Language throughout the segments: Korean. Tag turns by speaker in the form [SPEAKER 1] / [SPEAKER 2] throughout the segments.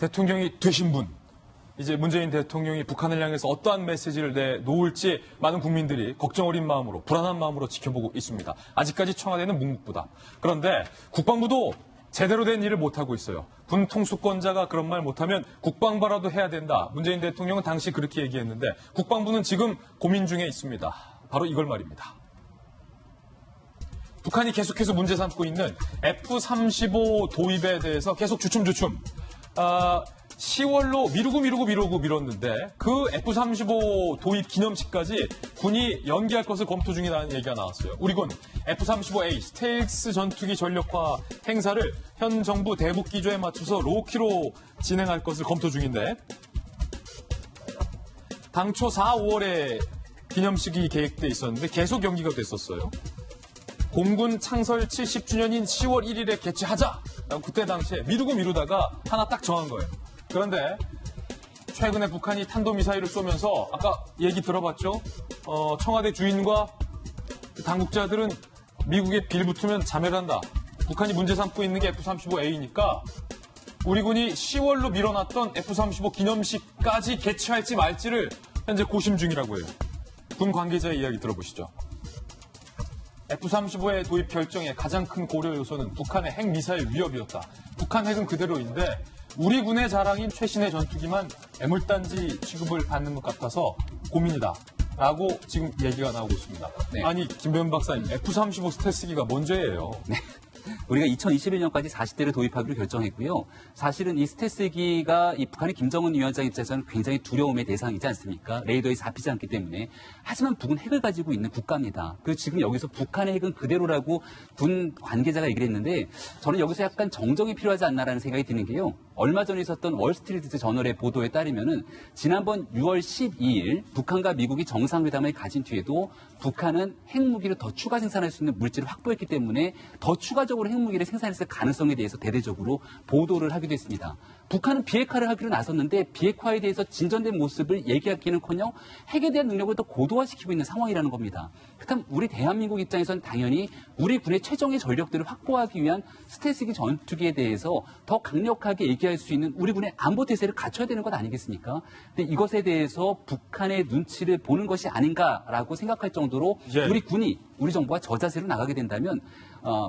[SPEAKER 1] 대통령이 되신 분, 이제 문재인 대통령이 북한을 향해서 어떠한 메시지를 내놓을지 많은 국민들이 걱정 어린 마음으로, 불안한 마음으로 지켜보고 있습니다. 아직까지 청와대는 묵묵부답. 그런데 국방부도 제대로 된 일을 못하고 있어요. 군 통수권자가 그런 말 못하면 국방부라도 해야 된다. 문재인 대통령은 당시 그렇게 얘기했는데 국방부는 지금 고민 중에 있습니다. 바로 이걸 말입니다. 북한이 계속해서 문제 삼고 있는 F-35 도입에 대해서 계속 주춤주춤 10월로 미루고 밀었는데 그 F-35 도입 기념식까지 군이 연기할 것을 검토 중이라는 얘기가 나왔어요. 우리 군 F-35A 스텔스 전투기 전력화 행사를 현 정부 대북 기조에 맞춰서 로키로 진행할 것을 검토 중인데 당초 4, 5월에 기념식이 계획돼 있었는데 계속 연기가 됐었어요. 공군 창설치 10주년인 10월 1일에 개최하자! 그때 당시에 미루다가 하나 딱 정한 거예요. 그런데 최근에 북한이 탄도미사일을 쏘면서 아까 얘기 들어봤죠? 청와대 주인과 당국자들은 미국에 빌붙으면 자멸한다. 북한이 문제 삼고 있는 게 F-35A니까 우리 군이 10월로 밀어놨던 F-35 기념식까지 개최할지 말지를 현재 고심 중이라고 해요. 군 관계자의 이야기 들어보시죠. F-35의 도입 결정의 가장 큰 고려 요소는 북한의 핵미사일 위협이었다. 북한 핵은 그대로인데 우리 군의 자랑인 최신의 전투기만 애물단지 취급을 받는 것 같아서 고민이다. 라고 지금 얘기가 나오고 있습니다. 네. 아니 김배운 박사님, F-35 스텔스기가 뭔죄예요?
[SPEAKER 2] 네. 우리가 2021년까지 40대를 도입하기로 결정했고요. 사실은 이 스텔스기가 이 북한의 김정은 위원장 입장에서는 굉장히 두려움의 대상이지 않습니까? 레이더에 잡히지 않기 때문에. 하지만 북은 핵을 가지고 있는 국가입니다. 그리고 지금 여기서 북한의 핵은 그대로라고 군 관계자가 얘기를 했는데 저는 여기서 약간 정정이 필요하지 않나라는 생각이 드는 게요. 얼마 전에 있었던 월스트리트 저널의 보도에 따르면은 지난번 6월 12일 북한과 미국이 정상회담을 가진 뒤에도 북한은 핵무기를 더 추가 생산할 수 있는 물질을 확보했기 때문에 더 추가적으로 핵무기를 생산했을 가능성에 대해서 대대적으로 보도를 하기도 했습니다. 북한은 비핵화를 하기로 나섰는데 비핵화에 대해서 진전된 모습을 얘기하기는커녕 핵에 대한 능력을 더 고도화시키고 있는 상황이라는 겁니다. 그렇다면 우리 대한민국 입장에서는 당연히 우리 군의 최종의 전력들을 확보하기 위한 스텔스기 전투기에 대해서 더 강력하게 얘기할 수 있는 우리 군의 안보 태세를 갖춰야 되는 것 아니겠습니까? 근데 이것에 대해서 북한의 눈치를 보는 것이 아닌가라고 생각할 정도로 우리 군이 우리 정부가 저자세로 나가게 된다면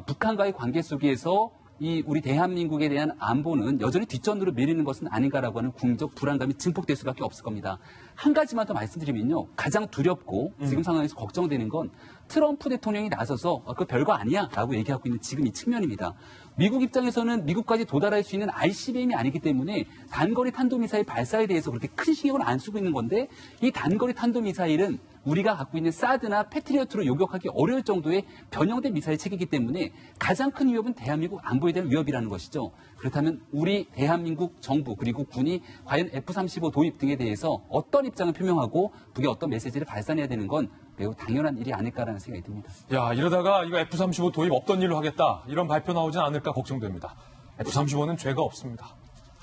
[SPEAKER 2] 북한과의 관계 속에서 이 우리 대한민국에 대한 안보는 여전히 뒷전으로 밀리는 것은 아닌가라고 하는 국민적 불안감이 증폭될 수밖에 없을 겁니다. 한 가지만 더 말씀드리면요. 가장 두렵고 지금 상황에서 걱정되는 건 트럼프 대통령이 나서서 그거 별거 아니야 라고 얘기하고 있는 지금 이 측면입니다. 미국 입장에서는 미국까지 도달할 수 있는 ICBM이 아니기 때문에 단거리 탄도미사일 발사에 대해서 그렇게 큰 신경을 안 쓰고 있는 건데 이 단거리 탄도미사일은 우리가 갖고 있는 사드나 패트리어트로 요격하기 어려울 정도의 변형된 미사일 체계이기 때문에 가장 큰 위협은 대한민국 안보에 대한 위협이라는 것이죠. 그렇다면 우리 대한민국 정부 그리고 군이 과연 F-35 도입 등에 대해서 어떤 입장을 표명하고 북에 어떤 메시지를 발산해야 되는 건 매우 당연한 일이 아닐까라는 생각이 듭니다.
[SPEAKER 1] 야, 이러다가 이거 F-35 도입 없던 일로 하겠다. 이런 발표 나오진 않을까 걱정됩니다. F-35는 죄가 없습니다.